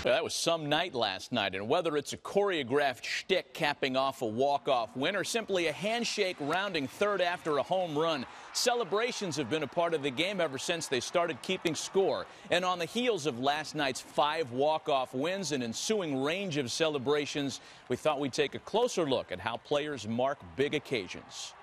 That was some night last night, and whether it's a choreographed shtick capping off a walk-off win or simply a handshake rounding third after a home run, celebrations have been a part of the game ever since they started keeping score. And on the heels of last night's 5 walk-off wins and ensuing range of celebrations, we thought we'd take a closer look at how players mark big occasions.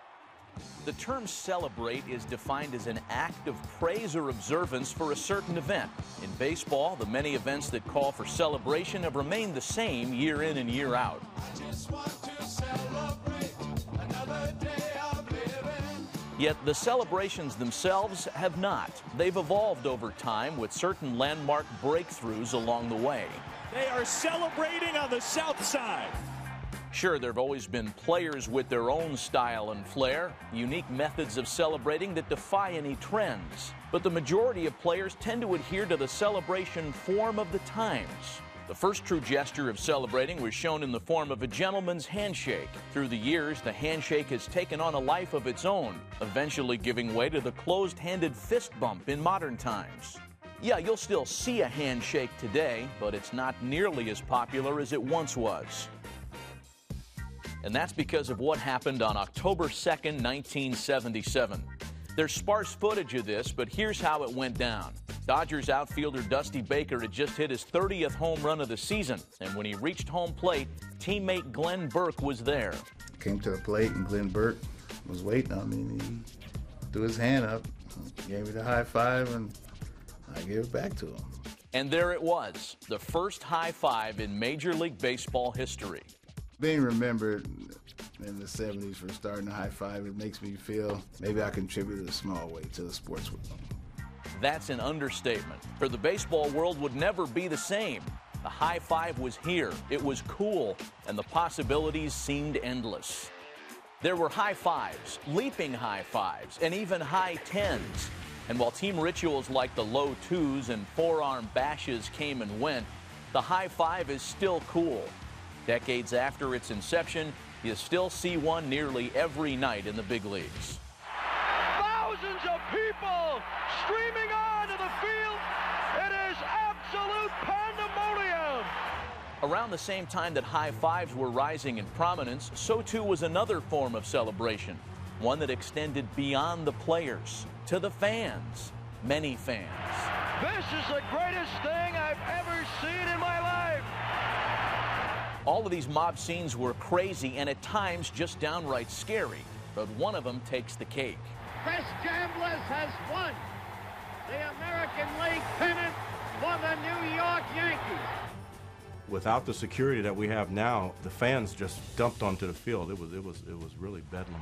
The term celebrate is defined as an act of praise or observance for a certain event. In baseball, the many events that call for celebration have remained the same year in and year out. I just want to celebrate another day of living. Yet the celebrations themselves have not. They've evolved over time with certain landmark breakthroughs along the way. They are celebrating on the south side. Sure, there have always been players with their own style and flair, unique methods of celebrating that defy any trends. But the majority of players tend to adhere to the celebration form of the times. The first true gesture of celebrating was shown in the form of a gentleman's handshake. Through the years, the handshake has taken on a life of its own, eventually giving way to the closed-handed fist bump in modern times. Yeah, you'll still see a handshake today, but it's not nearly as popular as it once was. And that's because of what happened on October 2nd, 1977. There's sparse footage of this, but here's how it went down. Dodgers outfielder Dusty Baker had just hit his 30th home run of the season, and when he reached home plate, teammate Glenn Burke was there. Came to the plate, and Glenn Burke was waiting on me, and he threw his hand up, gave me the high five, and I gave it back to him. And there it was, the first high five in Major League Baseball history. Being remembered in the 70s for starting a high five, it makes me feel maybe I contributed a small way to the sports world. That's an understatement, for the baseball world would never be the same. The high five was here, it was cool, and the possibilities seemed endless. There were high fives, leaping high fives, and even high tens. And while team rituals like the low twos and forearm bashes came and went, the high five is still cool. Decades after its inception, you still see one nearly every night in the big leagues. Thousands of people streaming onto the field. It is absolute pandemonium. Around the same time that high fives were rising in prominence, so too was another form of celebration, one that extended beyond the players to the fans, many fans. This is the greatest thing I've ever seen in my life. All of these mob scenes were crazy and at times just downright scary, but one of them takes the cake. Chris Chambliss has won the American League pennant for the New York Yankees. Without the security that we have now, the fans just dumped onto the field. It was really bedlam.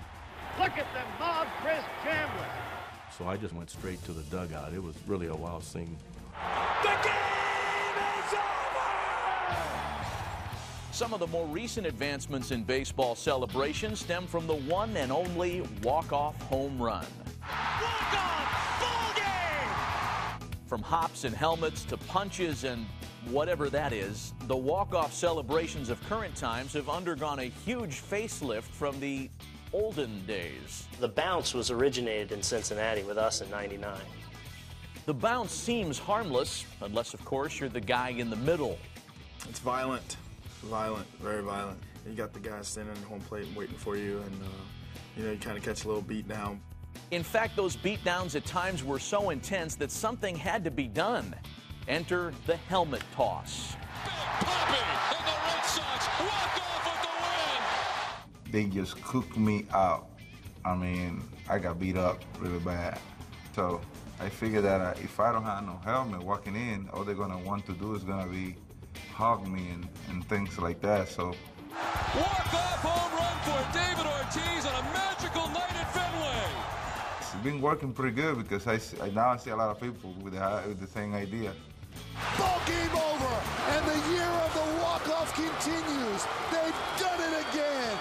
Look at the mob, Chris Chambliss. So I just went straight to the dugout. It was really a wild scene. The game is over! Some of the more recent advancements in baseball celebration stem from the one and only walk-off home run. Walk-off ball game! From hops and helmets to punches and whatever that is, the walk-off celebrations of current times have undergone a huge facelift from the olden days. The bounce was originated in Cincinnati with us in '99. The bounce seems harmless, unless, of course, you're the guy in the middle. It's violent. Violent, very violent. You got the guy standing at home plate and waiting for you, and you kind of catch a little beat down. In fact, those beatdowns at times were so intense that something had to be done. Enter the helmet toss. Big Poppy and the Red Sox walk off with the win. They just cooked me out. I mean, I got beat up really bad. So I figured that if I don't have no helmet walking in, all they're gonna want to do is gonna be hug me and things like that. So Walk-off home run for David Ortiz on a magical night at Fenway. it's been working pretty good because now I see a lot of people with the same idea. Ball game over, and the year of the walk-off continues. They've done it again.